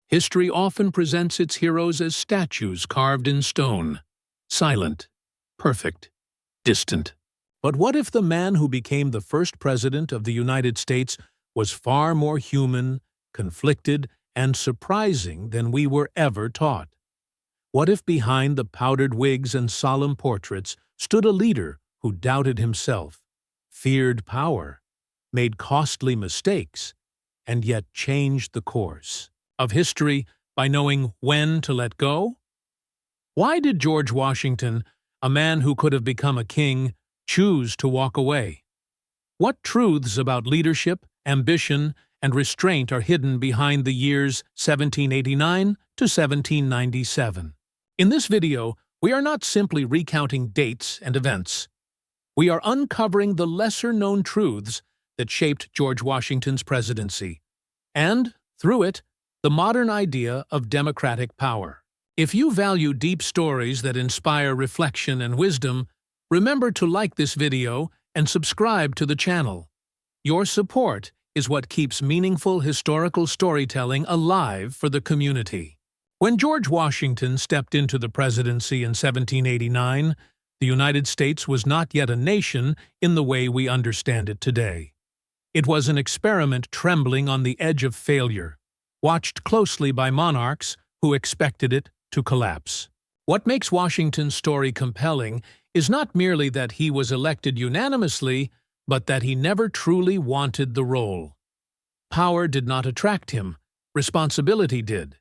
History often presents its heroes as statues carved in stone, silent, perfect, distant. But what if the man who became the first president of the United States was far more human, conflicted, and surprising than we were ever taught? What if behind the powdered wigs and solemn portraits stood a leader who doubted himself, feared power, made costly mistakes, and yet changed the course of history by knowing when to let go? Why did George Washington, a man who could have become a king, choose to walk away? What truths about leadership, ambition, and restraint are hidden behind the years 1789 to 1797? In this video, we are not simply recounting dates and events. We are uncovering the lesser-known truths that shaped George Washington's presidency, and, through it, the modern idea of democratic power. If you value deep stories that inspire reflection and wisdom, remember to like this video and subscribe to the channel. Your support is what keeps meaningful historical storytelling alive for the community. When George Washington stepped into the presidency in 1789, the United States was not yet a nation in the way we understand it today. It was an experiment trembling on the edge of failure, watched closely by monarchs who expected it to collapse. What makes Washington's story compelling is not merely that he was elected unanimously, but that he never truly wanted the role. Power did not attract him, responsibility did.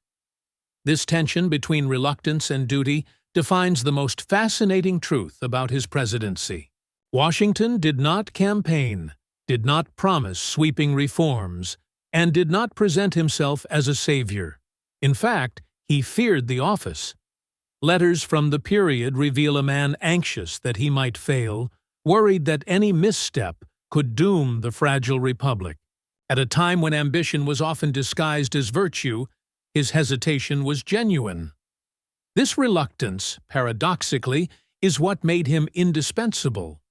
This tension between reluctance and duty defines the most fascinating truth about his presidency. Washington did not campaign, did not promise sweeping reforms, and did not present himself as a savior. In fact, he feared the office. Letters from the period reveal a man anxious that he might fail, worried that any misstep could doom the fragile republic. At a time when ambition was often disguised as virtue, his hesitation was genuine. This reluctance, paradoxically, is what made him indispensable.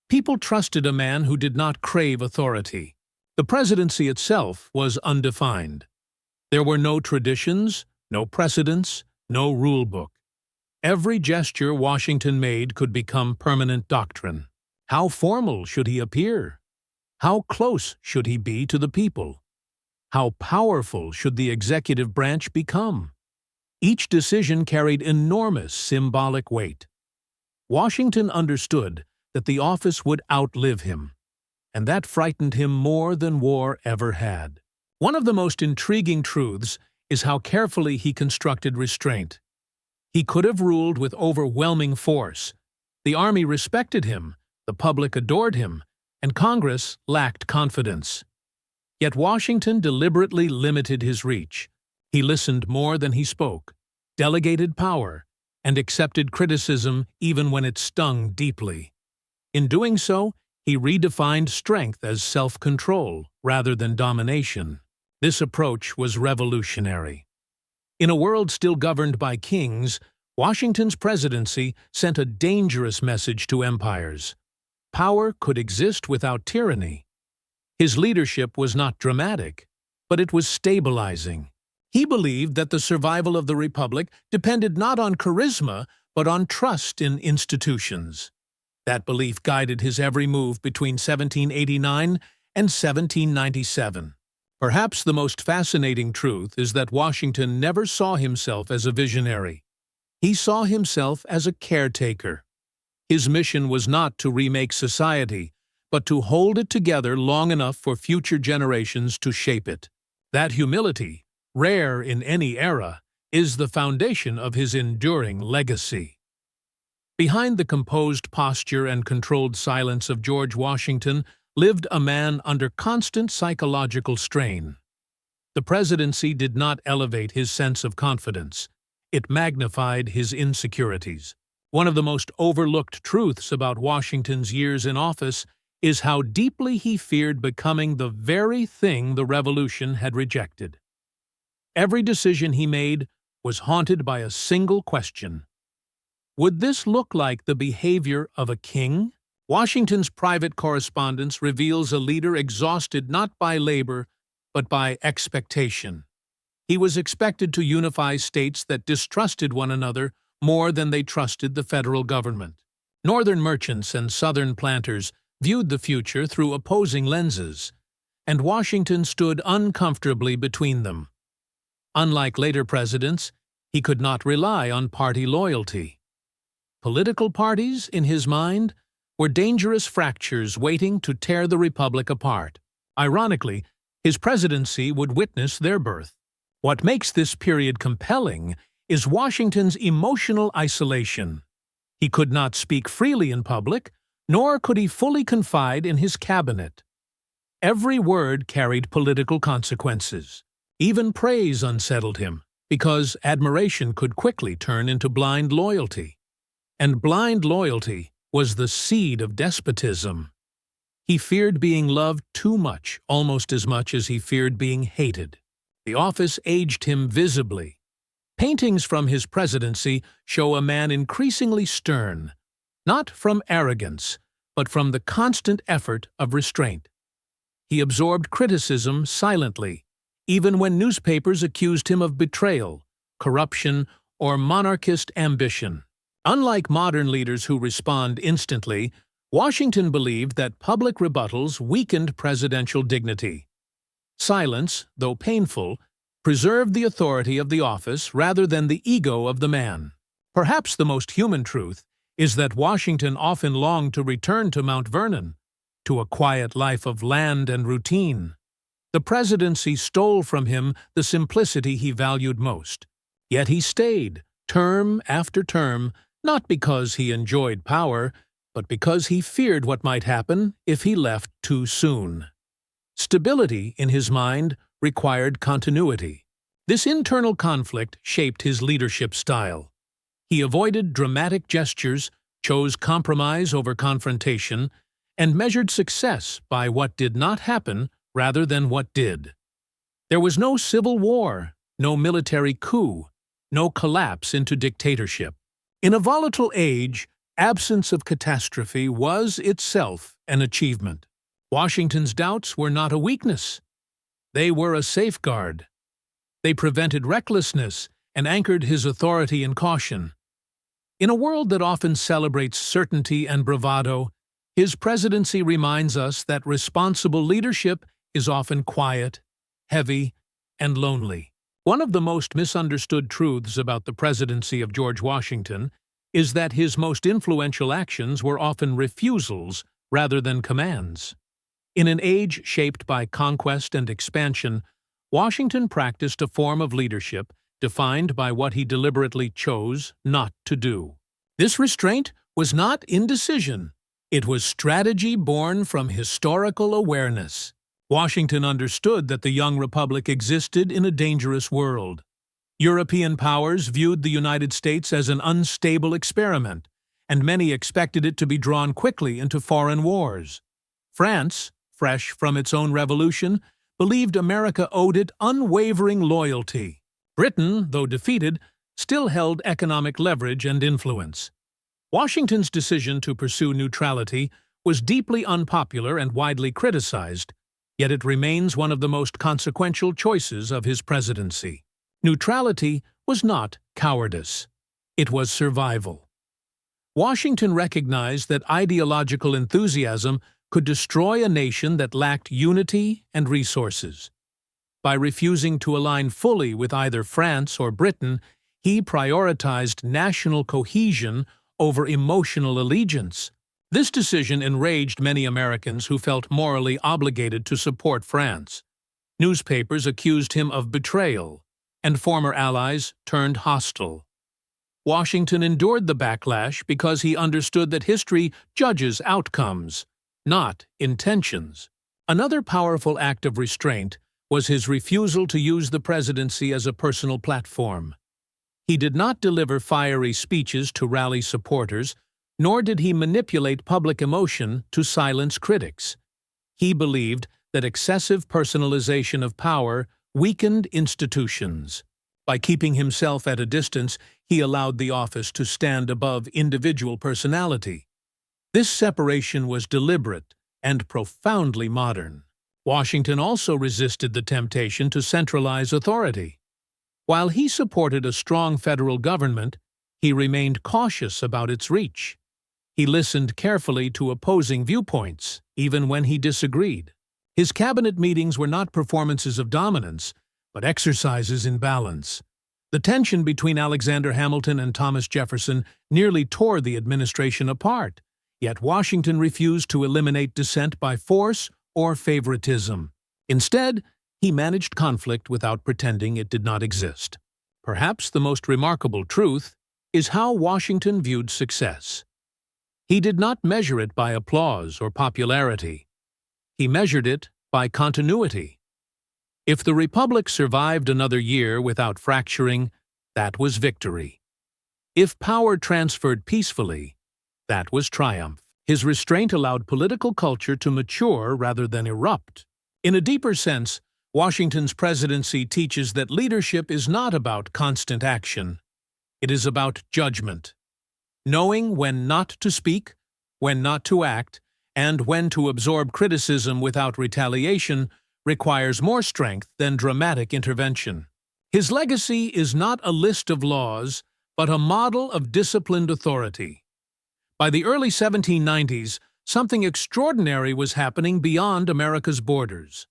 People trusted a man who did not crave authority. The presidency itself was undefined. There were no traditions, no precedents, no rule book. Every gesture Washington made could become permanent doctrine. How formal should he appear? How close should he be to the people? How powerful should the executive branch become? Each decision carried enormous symbolic weight. Washington understood that the office would outlive him, and that frightened him more than war ever had. One of the most intriguing truths is how carefully he constructed restraint. He could have ruled with overwhelming force. The army respected him, the public adored him, and Congress lacked confidence. Yet Washington deliberately limited his reach. He listened more than he spoke, delegated power, and accepted criticism even when it stung deeply. In doing so, he redefined strength as self-control rather than domination. This approach was revolutionary. In a world still governed by kings, Washington's presidency sent a dangerous message to empires. Power could exist without tyranny. His leadership was not dramatic, but it was stabilizing. He believed that the survival of the republic depended not on charisma, but on trust in institutions. That belief guided his every move between 1789 and 1797. Perhaps the most fascinating truth is that Washington never saw himself as a visionary. He saw himself as a caretaker. His mission was not to remake society, but to hold it together long enough for future generations to shape it. That humility, rare in any era, is the foundation of his enduring legacy. Behind the composed posture and controlled silence of George Washington lived a man under constant psychological strain. The presidency did not elevate his sense of confidence. It magnified his insecurities. One of the most overlooked truths about Washington's years in office is how deeply he feared becoming the very thing the Revolution had rejected. Every decision he made was haunted by a single question. Would this look like the behavior of a king? Washington's private correspondence reveals a leader exhausted not by labor, but by expectation. He was expected to unify states that distrusted one another more than they trusted the federal government. Northern merchants and Southern planters viewed the future through opposing lenses, and Washington stood uncomfortably between them. Unlike later presidents, he could not rely on party loyalty. Political parties, in his mind, were dangerous fractures waiting to tear the republic apart. Ironically, his presidency would witness their birth. What makes this period compelling is Washington's emotional isolation. He could not speak freely in public, nor could he fully confide in his cabinet. Every word carried political consequences. Even praise unsettled him, because admiration could quickly turn into blind loyalty. And blind loyalty was the seed of despotism. He feared being loved too much, almost as much as he feared being hated. The office aged him visibly. Paintings from his presidency show a man increasingly stern, not from arrogance, but from the constant effort of restraint. He absorbed criticism silently, even when newspapers accused him of betrayal, corruption, or monarchist ambition. Unlike modern leaders who respond instantly, Washington believed that public rebuttals weakened presidential dignity. Silence, though painful, preserved the authority of the office rather than the ego of the man. Perhaps the most human truth is that Washington often longed to return to Mount Vernon, to a quiet life of land and routine. The presidency stole from him the simplicity he valued most. Yet he stayed, term after term, not because he enjoyed power, but because he feared what might happen if he left too soon. Stability, in his mind, required continuity. This internal conflict shaped his leadership style. He avoided dramatic gestures, chose compromise over confrontation, and measured success by what did not happen rather than what did. There was no civil war, no military coup, no collapse into dictatorship. In a volatile age, absence of catastrophe was itself an achievement. Washington's doubts were not a weakness. They were a safeguard. They prevented recklessness and anchored his authority in caution. In a world that often celebrates certainty and bravado, his presidency reminds us that responsible leadership is often quiet, heavy, and lonely. One of the most misunderstood truths about the presidency of George Washington is that his most influential actions were often refusals rather than commands. In an age shaped by conquest and expansion, Washington practiced a form of leadership defined by what he deliberately chose not to do. This restraint was not indecision. It was strategy born from historical awareness. Washington understood that the young republic existed in a dangerous world. European powers viewed the United States as an unstable experiment, and many expected it to be drawn quickly into foreign wars. France, fresh from its own revolution, believed America owed it unwavering loyalty. Britain, though defeated, still held economic leverage and influence. Washington's decision to pursue neutrality was deeply unpopular and widely criticized, yet it remains one of the most consequential choices of his presidency. Neutrality was not cowardice. It was survival. Washington recognized that ideological enthusiasm could destroy a nation that lacked unity and resources. By refusing to align fully with either France or Britain, he prioritized national cohesion over emotional allegiance. This decision enraged many Americans who felt morally obligated to support France. Newspapers accused him of betrayal, and former allies turned hostile. Washington endured the backlash because he understood that history judges outcomes, not intentions. Another powerful act of restraint was his refusal to use the presidency as a personal platform. He did not deliver fiery speeches to rally supporters, nor did he manipulate public emotion to silence critics. He believed that excessive personalization of power weakened institutions. By keeping himself at a distance, he allowed the office to stand above individual personality. This separation was deliberate and profoundly modern. Washington also resisted the temptation to centralize authority. While he supported a strong federal government, he remained cautious about its reach. He listened carefully to opposing viewpoints, even when he disagreed. His cabinet meetings were not performances of dominance, but exercises in balance. The tension between Alexander Hamilton and Thomas Jefferson nearly tore the administration apart, yet Washington refused to eliminate dissent by force or favoritism. Instead, he managed conflict without pretending it did not exist. Perhaps the most remarkable truth is how Washington viewed success. He did not measure it by applause or popularity. He measured it by continuity. If the Republic survived another year without fracturing, that was victory. If power transferred peacefully, that was triumph. His restraint allowed political culture to mature rather than erupt. In a deeper sense, Washington's presidency teaches that leadership is not about constant action. It is about judgment. Knowing when not to speak, when not to act, and when to absorb criticism without retaliation requires more strength than dramatic intervention. His legacy is not a list of laws, but a model of disciplined authority. By the early 1790s, something extraordinary was happening beyond America's borders.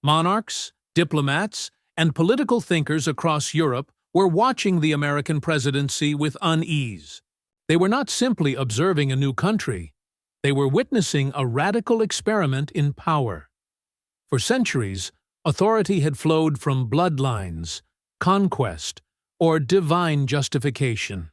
Monarchs, diplomats, and political thinkers across Europe were watching the American presidency with unease. They were not simply observing a new country. They were witnessing a radical experiment in power. For centuries, authority had flowed from bloodlines, conquest, or divine justification.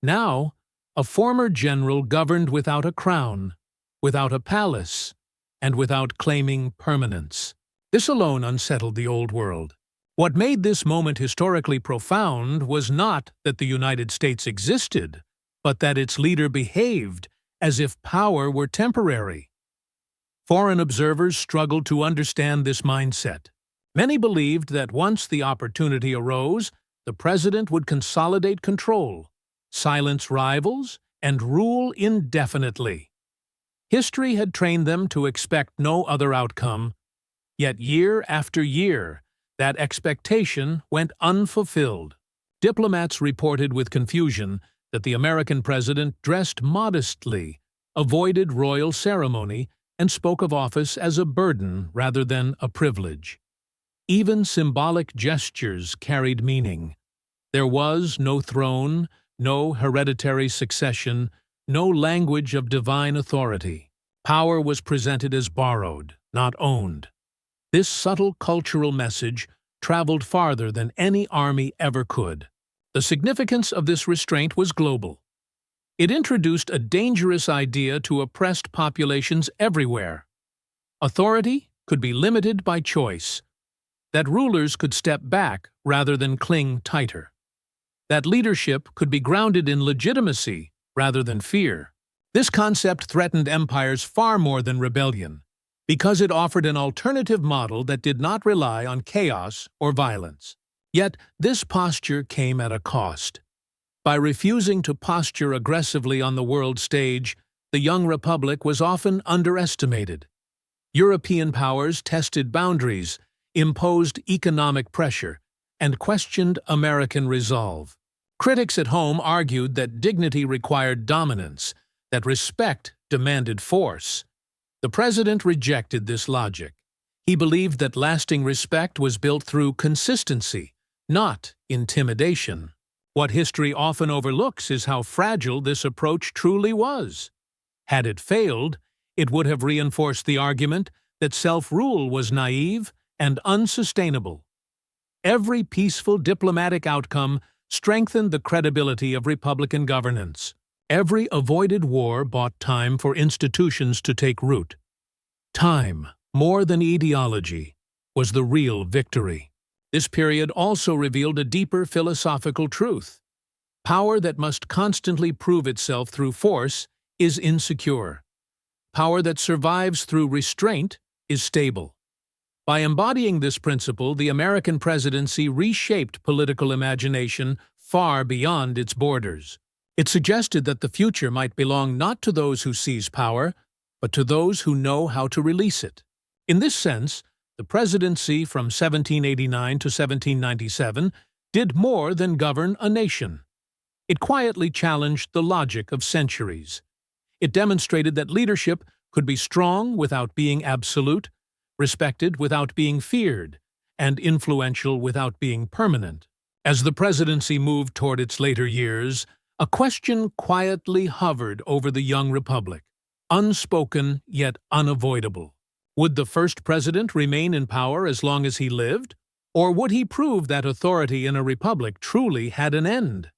Now, a former general governed without a crown, without a palace, and without claiming permanence. This alone unsettled the old world. What made this moment historically profound was not that the United States existed, but that its leader behaved as if power were temporary. Foreign observers struggled to understand this mindset. Many believed that once the opportunity arose, the president would consolidate control, silence rivals, and rule indefinitely. History had trained them to expect no other outcome, yet year after year, that expectation went unfulfilled. Diplomats reported with confusion that the American president dressed modestly, avoided royal ceremony, and spoke of office as a burden rather than a privilege. Even symbolic gestures carried meaning. There was no throne, no hereditary succession, no language of divine authority. Power was presented as borrowed, not owned. This subtle cultural message traveled farther than any army ever could. The significance of this restraint was global. It introduced a dangerous idea to oppressed populations everywhere. Authority could be limited by choice, that rulers could step back rather than cling tighter, that leadership could be grounded in legitimacy rather than fear. This concept threatened empires far more than rebellion, because it offered an alternative model that did not rely on chaos or violence. Yet, this posture came at a cost. By refusing to posture aggressively on the world stage, the young republic was often underestimated. European powers tested boundaries, imposed economic pressure, and questioned American resolve. Critics at home argued that dignity required dominance, that respect demanded force. The president rejected this logic. He believed that lasting respect was built through consistency, not intimidation. What history often overlooks is how fragile this approach truly was. Had it failed, it would have reinforced the argument that self-rule was naive and unsustainable. Every peaceful diplomatic outcome strengthened the credibility of Republican governance. Every avoided war bought time for institutions to take root. Time, more than ideology, was the real victory. This period also revealed a deeper philosophical truth. Power that must constantly prove itself through force is insecure. Power that survives through restraint is stable. By embodying this principle, the American presidency reshaped political imagination far beyond its borders. It suggested that the future might belong not to those who seize power, but to those who know how to release it. In this sense, the presidency from 1789 to 1797 did more than govern a nation. It quietly challenged the logic of centuries. It demonstrated that leadership could be strong without being absolute, respected without being feared, and influential without being permanent. As the presidency moved toward its later years, a question quietly hovered over the young republic, unspoken yet unavoidable. Would the first president remain in power as long as he lived, or would he prove that authority in a republic truly had an end?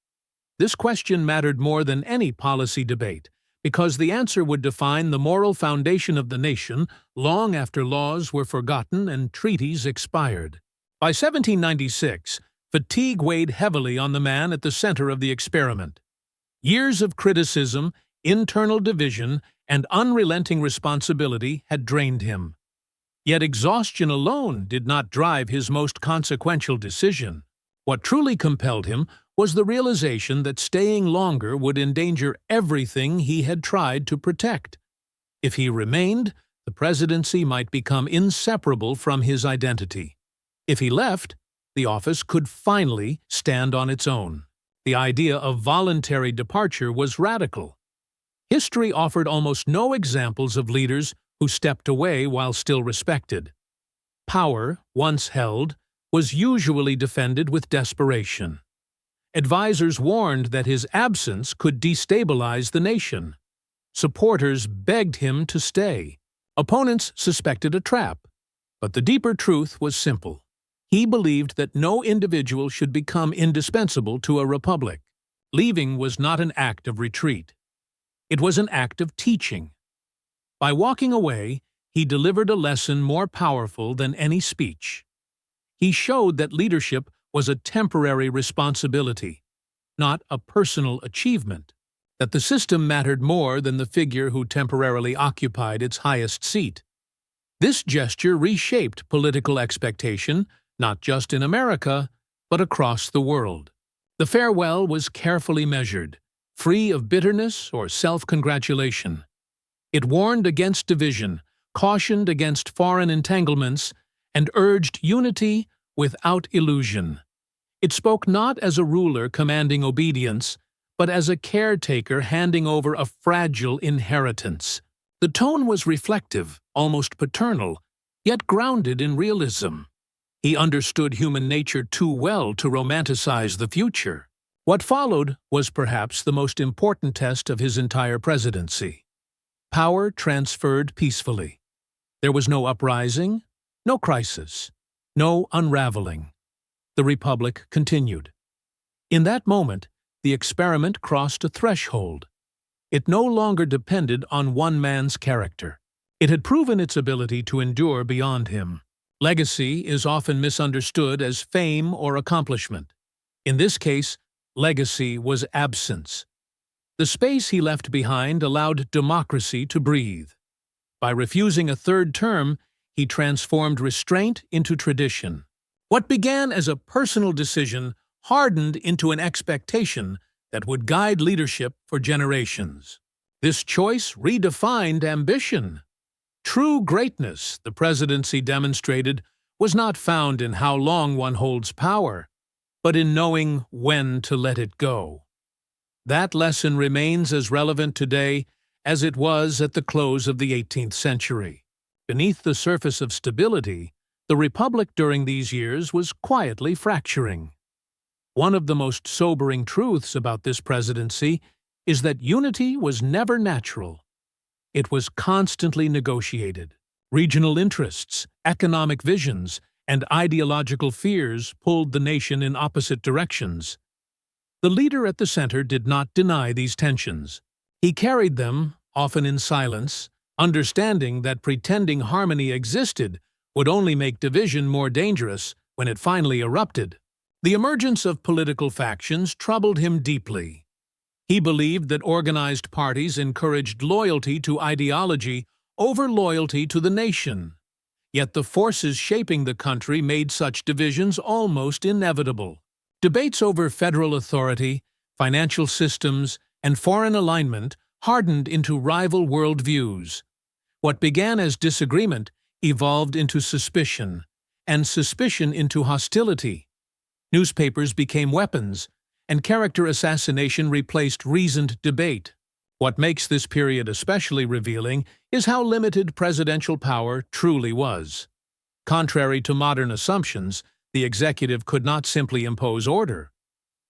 This question mattered more than any policy debate, because the answer would define the moral foundation of the nation long after laws were forgotten and treaties expired. By 1796, fatigue weighed heavily on the man at the center of the experiment. Years of criticism, internal division, and unrelenting responsibility had drained him. Yet exhaustion alone did not drive his most consequential decision. What truly compelled him was the realization that staying longer would endanger everything he had tried to protect. If he remained, the presidency might become inseparable from his identity. If he left, the office could finally stand on its own. The idea of voluntary departure was radical. History offered almost no examples of leaders who stepped away while still respected. Power, once held, was usually defended with desperation. Advisors warned that his absence could destabilize the nation. Supporters begged him to stay. Opponents suspected a trap. But the deeper truth was simple. He believed that no individual should become indispensable to a republic. Leaving was not an act of retreat. It was an act of teaching. By walking away, he delivered a lesson more powerful than any speech. He showed that leadership was a temporary responsibility, not a personal achievement, that the system mattered more than the figure who temporarily occupied its highest seat. This gesture reshaped political expectation, not just in America, but across the world. The farewell was carefully measured, free of bitterness or self-congratulation. It warned against division, cautioned against foreign entanglements, and urged unity without illusion. It spoke not as a ruler commanding obedience, but as a caretaker handing over a fragile inheritance. The tone was reflective, almost paternal, yet grounded in realism. He understood human nature too well to romanticize the future. What followed was perhaps the most important test of his entire presidency. Power transferred peacefully. There was no uprising, no crisis, no unraveling. The republic continued. In that moment, the experiment crossed a threshold. It no longer depended on one man's character. It had proven its ability to endure beyond him. Legacy is often misunderstood as fame or accomplishment. In this case, legacy was absence. The space he left behind allowed democracy to breathe. By refusing a third term, he transformed restraint into tradition. What began as a personal decision hardened into an expectation that would guide leadership for generations. This choice redefined ambition. True greatness, the presidency demonstrated, was not found in how long one holds power, but in knowing when to let it go. That lesson remains as relevant today as it was at the close of the 18th century. Beneath the surface of stability, the republic during these years was quietly fracturing. One of the most sobering truths about this presidency is that unity was never natural. It was constantly negotiated. Regional interests, economic visions, and ideological fears pulled the nation in opposite directions. The leader at the center did not deny these tensions. He carried them, often in silence, understanding that pretending harmony existed would only make division more dangerous when it finally erupted. The emergence of political factions troubled him deeply. He believed that organized parties encouraged loyalty to ideology over loyalty to the nation. Yet the forces shaping the country made such divisions almost inevitable. Debates over federal authority, financial systems, and foreign alignment hardened into rival worldviews. What began as disagreement evolved into suspicion, and suspicion into hostility. Newspapers became weapons, and character assassination replaced reasoned debate. What makes this period especially revealing is how limited presidential power truly was. Contrary to modern assumptions, the executive could not simply impose order.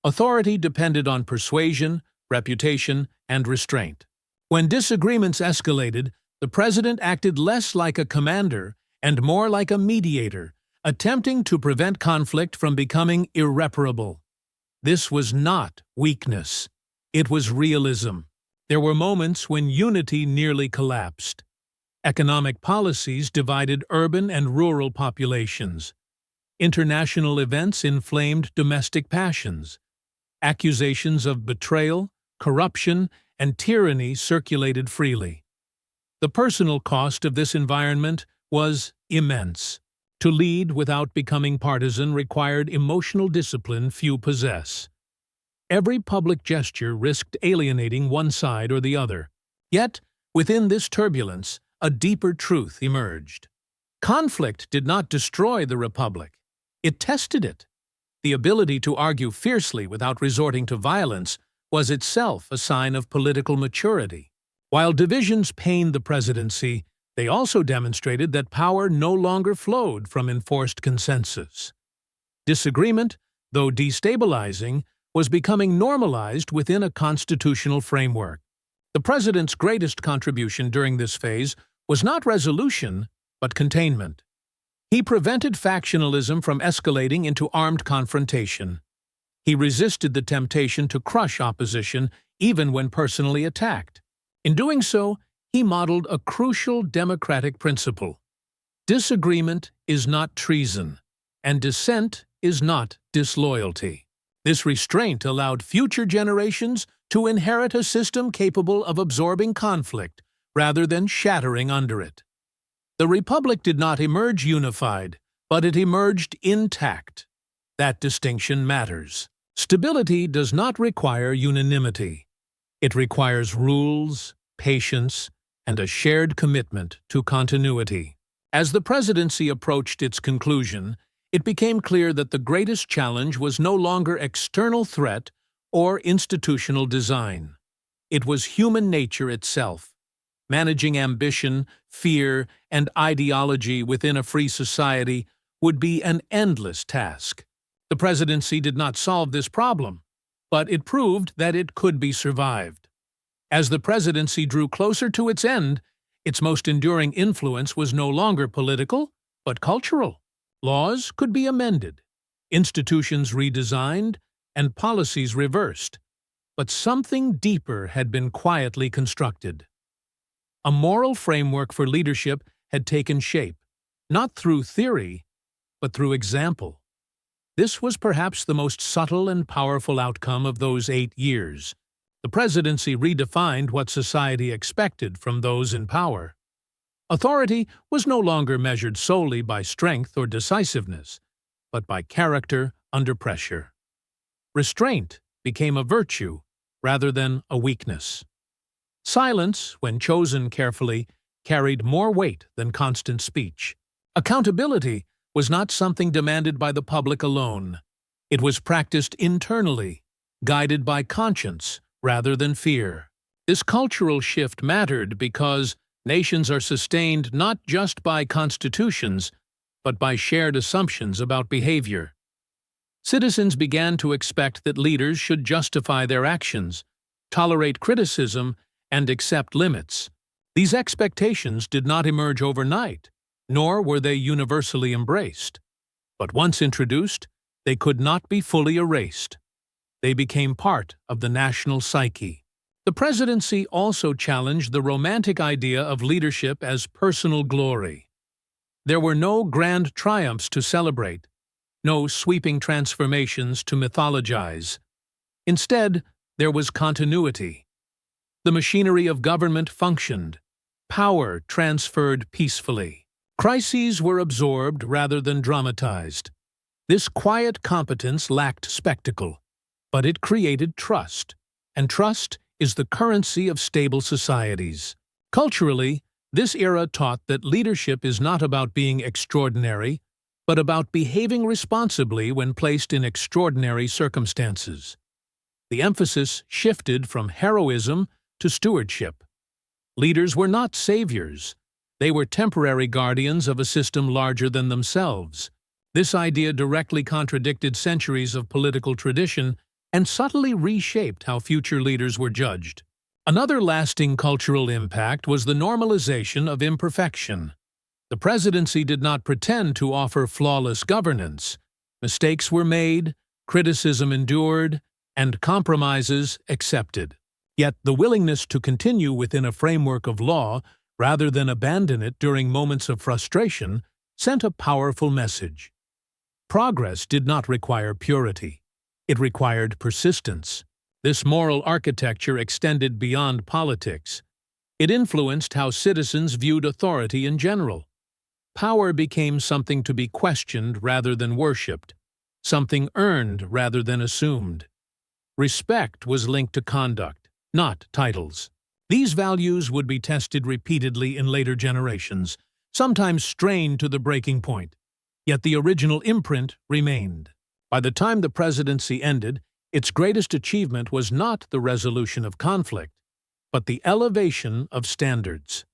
Authority depended on persuasion, reputation, and restraint. When disagreements escalated, the president acted less like a commander and more like a mediator, attempting to prevent conflict from becoming irreparable. This was not weakness. It was realism. There were moments when unity nearly collapsed. Economic policies divided urban and rural populations. International events inflamed domestic passions. Accusations of betrayal, corruption, and tyranny circulated freely. The personal cost of this environment was immense. To lead without becoming partisan required emotional discipline few possess. Every public gesture risked alienating one side or the other. Yet, within this turbulence, a deeper truth emerged. Conflict did not destroy the republic. It tested it. The ability to argue fiercely without resorting to violence was itself a sign of political maturity. While divisions pained the presidency, they also demonstrated that power no longer flowed from enforced consensus. Disagreement, though destabilizing, was becoming normalized within a constitutional framework. The president's greatest contribution during this phase was not resolution, but containment. He prevented factionalism from escalating into armed confrontation. He resisted the temptation to crush opposition even when personally attacked. In doing so, he modeled a crucial democratic principle. Disagreement is not treason, and dissent is not disloyalty. This restraint allowed future generations to inherit a system capable of absorbing conflict rather than shattering under it. The Republic did not emerge unified, but it emerged intact. That distinction matters. Stability does not require unanimity. It requires rules, patience, and a shared commitment to continuity. As the presidency approached its conclusion, it became clear that the greatest challenge was no longer external threat or institutional design. It was human nature itself. Managing ambition, fear, and ideology within a free society would be an endless task. The presidency did not solve this problem, but it proved that it could be survived. As the presidency drew closer to its end, its most enduring influence was no longer political, but cultural. Laws could be amended, institutions redesigned, and policies reversed. But something deeper had been quietly constructed. A moral framework for leadership had taken shape, not through theory, but through example. This was perhaps the most subtle and powerful outcome of those 8 years. The presidency redefined what society expected from those in power. Authority was no longer measured solely by strength or decisiveness, but by character under pressure. Restraint became a virtue rather than a weakness. Silence, when chosen carefully, carried more weight than constant speech. Accountability was not something demanded by the public alone. It was practiced internally, guided by conscience rather than fear. This cultural shift mattered because nations are sustained not just by constitutions, but by shared assumptions about behavior. Citizens began to expect that leaders should justify their actions, tolerate criticism, and accept limits. These expectations did not emerge overnight, nor were they universally embraced. But once introduced, they could not be fully erased. They became part of the national psyche. The presidency also challenged the romantic idea of leadership as personal glory. There were no grand triumphs to celebrate, no sweeping transformations to mythologize. Instead, there was continuity. The machinery of government functioned. Power transferred peacefully. Crises were absorbed rather than dramatized. This quiet competence lacked spectacle, but it created trust, and trust is the currency of stable societies. Culturally, This era taught that leadership is not about being extraordinary, but about behaving responsibly when placed in extraordinary circumstances. The emphasis shifted from heroism to stewardship. Leaders were not saviors. They were temporary guardians of a system larger than themselves. This idea directly contradicted centuries of political tradition and subtly reshaped how future leaders were judged. Another lasting cultural impact was the normalization of imperfection. The presidency did not pretend to offer flawless governance. Mistakes were made, criticism endured, and compromises accepted. Yet the willingness to continue within a framework of law, rather than abandon it during moments of frustration, sent a powerful message. Progress did not require purity. It required persistence. This moral architecture extended beyond politics. It influenced how citizens viewed authority in general. Power became something to be questioned rather than worshipped, something earned rather than assumed. Respect was linked to conduct, not titles. These values would be tested repeatedly in later generations, sometimes strained to the breaking point. Yet the original imprint remained. By the time the presidency ended, its greatest achievement was not the resolution of conflict, but the elevation of standards.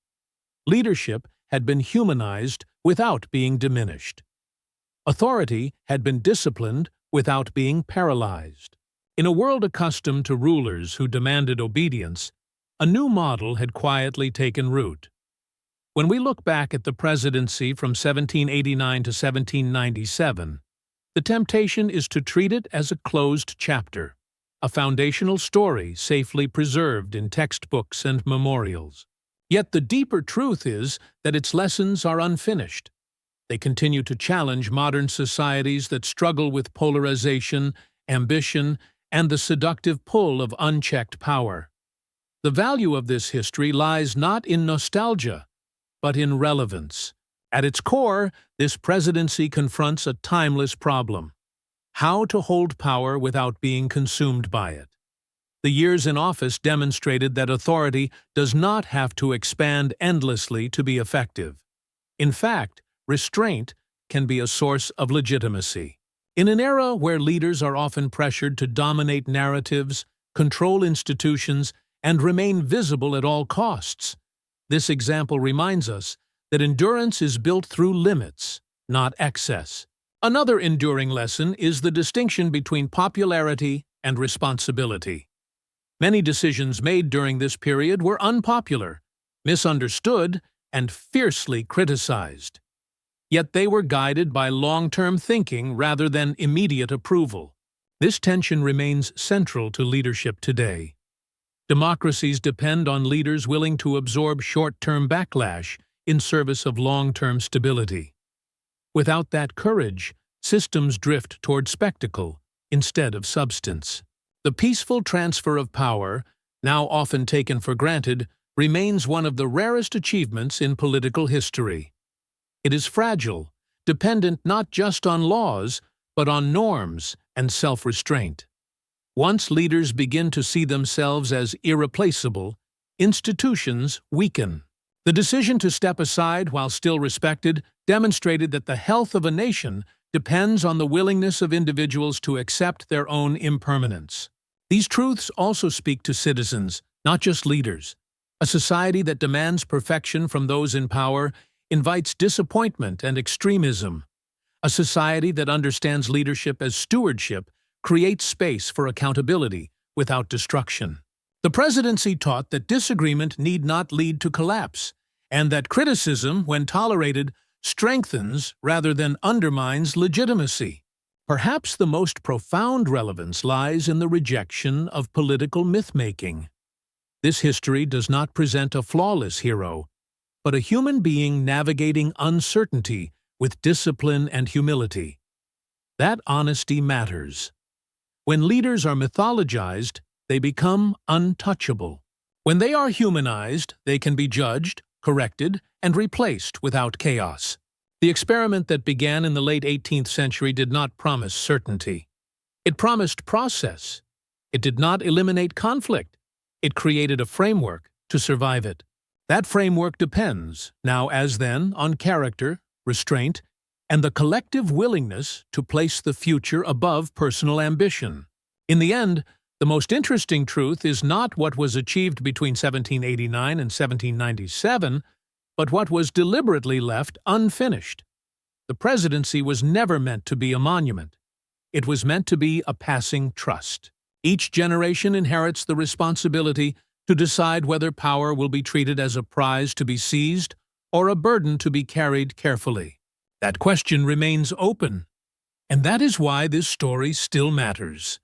Leadership had been humanized without being diminished. Authority had been disciplined without being paralyzed. In a world accustomed to rulers who demanded obedience, a new model had quietly taken root. When we look back at the presidency from 1789 to 1797, the temptation is to treat it as a closed chapter, a foundational story safely preserved in textbooks and memorials. Yet the deeper truth is that its lessons are unfinished. They continue to challenge modern societies that struggle with polarization, ambition, and the seductive pull of unchecked power. The value of this history lies not in nostalgia, but in relevance. At its core, this presidency confronts a timeless problem: how to hold power without being consumed by it. The years in office demonstrated that authority does not have to expand endlessly to be effective. In fact, restraint can be a source of legitimacy. In an era where leaders are often pressured to dominate narratives, control institutions, and remain visible at all costs, this example reminds us that endurance is built through limits, not excess. Another enduring lesson is the distinction between popularity and responsibility. Many decisions made during this period were unpopular, misunderstood, and fiercely criticized. Yet they were guided by long-term thinking rather than immediate approval. This tension remains central to leadership today. Democracies depend on leaders willing to absorb short-term backlash in service of long-term stability. Without that courage, systems drift toward spectacle instead of substance. The peaceful transfer of power, now often taken for granted, remains one of the rarest achievements in political history. It is fragile, dependent not just on laws, but on norms and self-restraint. Once leaders begin to see themselves as irreplaceable, institutions weaken. The decision to step aside while still respected demonstrated that the health of a nation depends on the willingness of individuals to accept their own impermanence. These truths also speak to citizens, not just leaders. A society that demands perfection from those in power invites disappointment and extremism. A society that understands leadership as stewardship creates space for accountability without destruction. The presidency taught that disagreement need not lead to collapse, and that criticism, when tolerated, strengthens rather than undermines legitimacy. Perhaps the most profound relevance lies in the rejection of political myth-making. This history does not present a flawless hero, but a human being navigating uncertainty with discipline and humility. That honesty matters. When leaders are mythologized, they become untouchable. When they are humanized, they can be judged, corrected, and replaced without chaos. The experiment that began in the late 18th century did not promise certainty. It promised process. It did not eliminate conflict. It created a framework to survive it. That framework depends, now as then, on character, restraint, and the collective willingness to place the future above personal ambition. In the end, the most interesting truth is not what was achieved between 1789 and 1797, but what was deliberately left unfinished. The presidency was never meant to be a monument. It was meant to be a passing trust. Each generation inherits the responsibility to decide whether power will be treated as a prize to be seized or a burden to be carried carefully. That question remains open, and that is why this story still matters.